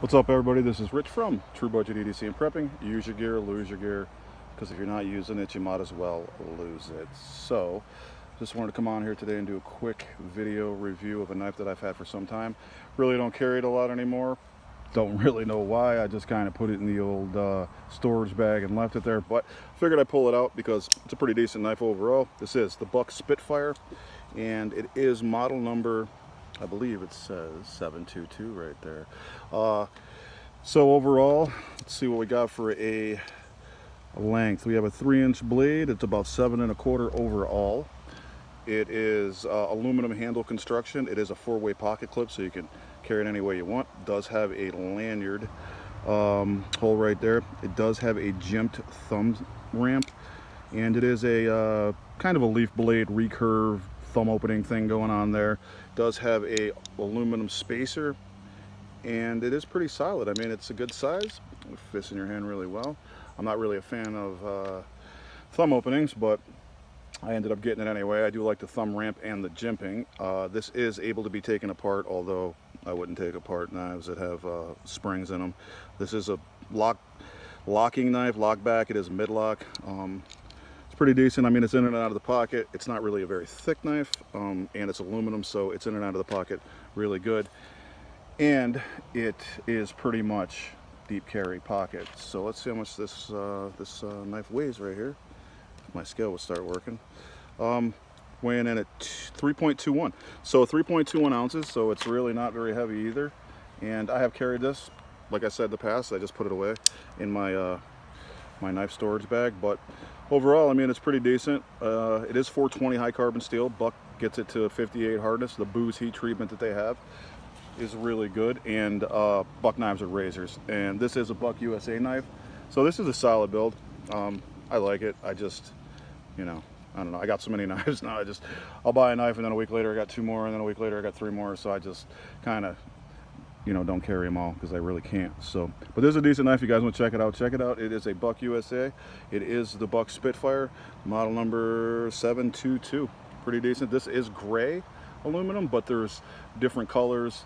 What's up, everybody? This is Rich from True Budget EDC and Prepping. Use your gear, lose your gear, because if you're not using it, you might as well lose it. So, just wanted to come on here today and do a quick video review of a knife that I've had for some time. Really don't carry it a lot anymore. Don't really know why. I just kind of put it in the old storage bag and left it there. But I figured I'd pull it out because it's a pretty decent knife overall. This is the Buck Spitfire, and it is model number, I believe it says 722 right there. So overall, let's see what we got for a length. We have a 3-inch blade. It's about 7 1/4 overall. It is aluminum handle construction. It is a 4-way pocket clip, so you can carry it any way you want. It does have a lanyard hole right there. It does have a jimped thumb ramp, and it is a kind of a leaf blade recurve thumb opening thing going on there. It does have a aluminum spacer, and it is pretty solid. I mean, it's a good size. It fits in your hand really well. I'm not really a fan of thumb openings, but I ended up getting it anyway. I do like the thumb ramp and the jimping. This is able to be taken apart, although I wouldn't take apart knives that have springs in them. This is a locking knife, lock back. It is mid-lock. It's pretty decent. I mean, it's in and out of the pocket. It's not really a very thick knife, and it's aluminum, so it's in and out of the pocket really good. And it is pretty much deep carry pocket. So let's see how much this knife weighs right here. My scale will start working. Weighing in at 3.21. So 3.21 ounces, so it's really not very heavy either. And I have carried this, like I said in the past, I just put it away in my my knife storage bag. But overall, I mean, it's pretty decent. It is 420 high carbon steel. Buck gets it to 58 hardness. The booze heat treatment that they have is really good, and Buck knives are razors, and this is a Buck USA knife, so this is a solid build. I like it. I just, you know, I don't know, I got so many knives now. I'll buy a knife and then a week later I got 2 more, and then a week later I got 3 more, so I just kind of, you know, don't carry them all because I really can't. So, but this is a decent knife. You guys want to check it out, check it out. It is a Buck USA. It is the Buck Spitfire, model number 722. Pretty decent. This is gray aluminum, but there's different colors.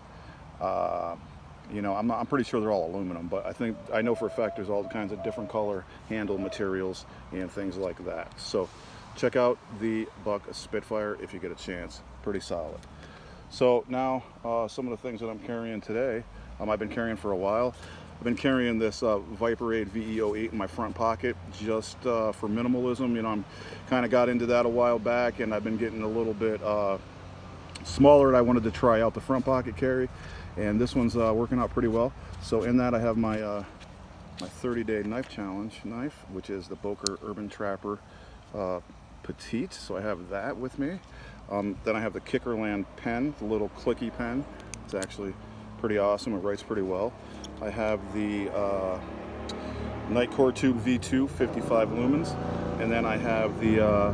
You know, I'm pretty sure they're all aluminum, but I know for a fact there's all kinds of different color handle materials and things like that. So check out the Buck Spitfire if you get a chance. Pretty solid. So now some of the things that I'm carrying today, I've been carrying for a while. I've been carrying this Viper 8 VE08 in my front pocket just for minimalism. You know, I'm kind of got into that a while back, and I've been getting a little bit smaller, and I wanted to try out the front pocket carry, and this one's working out pretty well. So in that I have my my 30-day knife challenge knife, which is the Boker Urban Trapper Petite. So I have that with me. Then I have the Kickerland pen, the little clicky pen. It's actually pretty awesome. It writes pretty well. I have the Nightcore Tube V2 55 lumens, and then I have the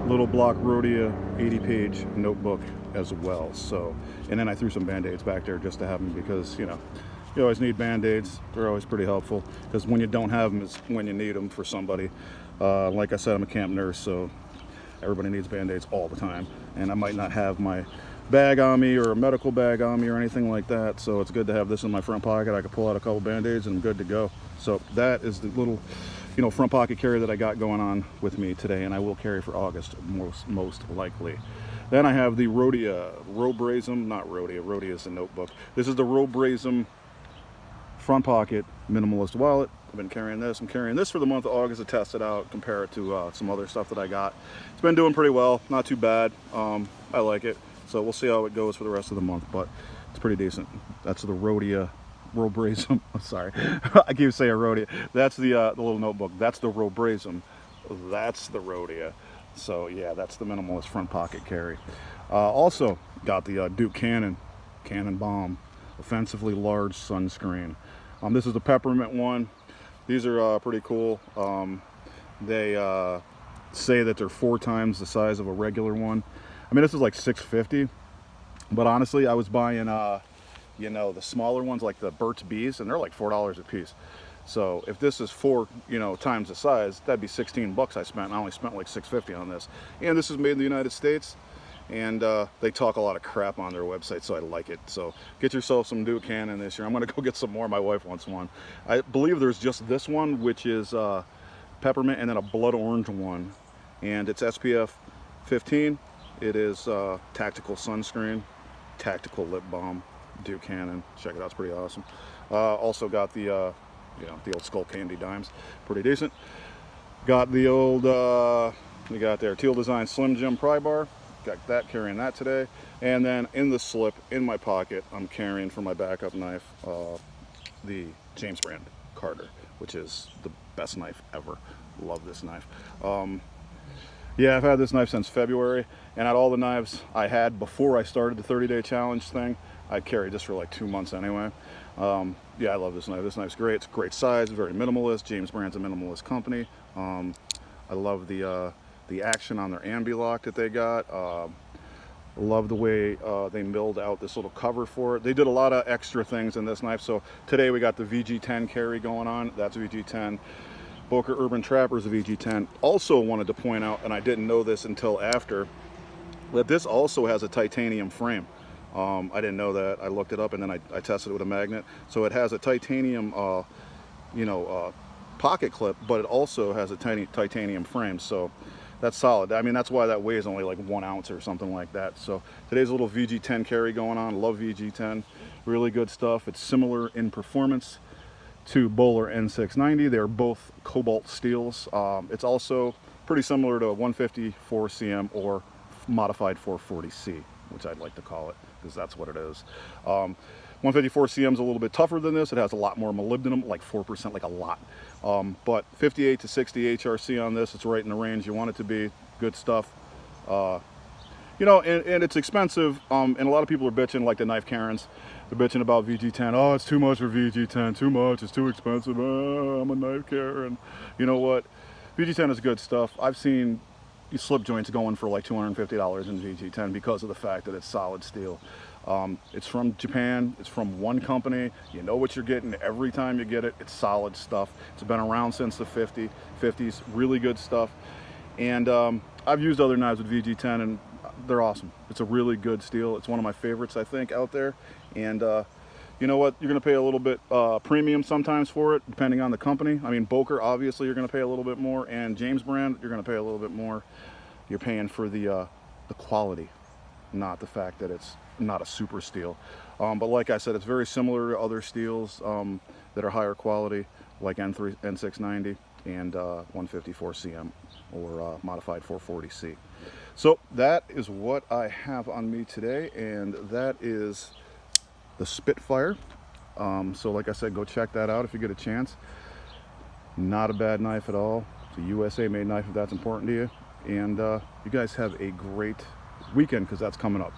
little block Rhodia 80-page notebook as well. So, and then I threw some band-aids back there just to have them, because, you know, you always need band-aids. They're always pretty helpful, because when you don't have them is when you need them for somebody. Like I said, I'm a camp nurse, so everybody needs band-aids all the time, and I might not have my bag on me or a medical bag on me or anything like that, so it's good to have this in my front pocket. I can pull out a couple band-aids and I'm good to go. So that is the little, you know, front pocket carry that I got going on with me today, and I will carry for August most likely. Then I have the Robrazum, not Rhodia, Rhodia is the notebook. This is the Robrazum front pocket minimalist wallet. I've been carrying this. I'm carrying this for the month of August to test it out, compare it to some other stuff that I got. It's been doing pretty well, not too bad. I like it. So we'll see how it goes for the rest of the month, but it's pretty decent. That's the Robrazum. I'm sorry, I keep saying Rhodia. That's the little notebook. That's the Robrazum. That's the Rhodia. So yeah, that's the minimalist front pocket carry. Also got the Duke Cannon Bomb offensively large sunscreen. This is the peppermint one. These are pretty cool. They say that they're 4 times the size of a regular one. I mean, this is like $6.50, but honestly, I was buying, you know, the smaller ones like the Burt's Bees, and they're like $4 a piece. So if this is 4, you know, times the size, that'd be 16 bucks I spent. And I only spent like $6.50 on this. And this is made in the United States, and they talk a lot of crap on their website, so I like it. So get yourself some Duke Cannon this year. I'm gonna go get some more. My wife wants one. I believe there's just this one, which is peppermint, and then a blood orange one, and it's SPF 15. It is tactical sunscreen, tactical lip balm, Duke Cannon. Check it out, it's pretty awesome. Also got the you know, the old Skull Candy dimes, pretty decent. Got the old we got there Teal Design Slim Jim pry bar. Got that, carrying that today. And then in the slip in my pocket, I'm carrying for my backup knife the James brand Carter, which is the best knife ever. Love this knife. Yeah, I've had this knife since February, and at all the knives I had before I started the 30-day challenge thing, I carried this for like 2 months anyway. Yeah, I love this knife. This knife's great. It's a great size, very minimalist. James brand's a minimalist company. I love the action on their ambi lock that they got. Love the way they milled out this little cover for it. They did a lot of extra things in this knife. So today we got the VG10 carry going on. That's VG10. Boker Urban Trapper's VG10. Also wanted to point out, and I didn't know this until after, that this also has a titanium frame. I didn't know that. I looked it up, and then I tested it with a magnet. So it has a titanium, you know, pocket clip, but it also has a tiny titanium frame. So that's solid. I mean, that's why that weighs only like 1 ounce or something like that. So today's a little VG10 carry going on. Love VG10. Really good stuff. It's similar in performance to Bowler N690. They're both cobalt steels. It's also pretty similar to 154 CM or modified 440C, which I'd like to call it, because that's what it is. 154 CM is a little bit tougher than this. It has a lot more molybdenum, like 4%, like a lot. But 58 to 60 HRC on this, it's right in the range you want it to be. Good stuff. You know, and it's expensive, and a lot of people are bitching, like the knife Karens. They're bitching about VG10. Oh, it's too much for VG10, too much, it's too expensive. Oh, I'm a knife Karen. You know what? VG10 is good stuff. I've seen slip joints going for like $250 in VG10 because of the fact that it's solid steel. It's from Japan, it's from one company. You know what you're getting every time you get it. It's solid stuff. It's been around since the 50s, really good stuff. And I've used other knives with VG10, and they're awesome. It's a really good steel. It's one of my favorites, I think, out there. And you know what? You're going to pay a little bit premium sometimes for it, depending on the company. I mean, Boker, obviously, you're going to pay a little bit more, and James brand, you're going to pay a little bit more. You're paying for the quality, not the fact that it's not a super steel. But like I said, it's very similar to other steels that are higher quality, like N690 and 154 CM or modified 440C. So that is what I have on me today, and that is the Spitfire. So like I said, go check that out if you get a chance. Not a bad knife at all. It's a USA made knife if that's important to you. And you guys have a great weekend, because that's coming up.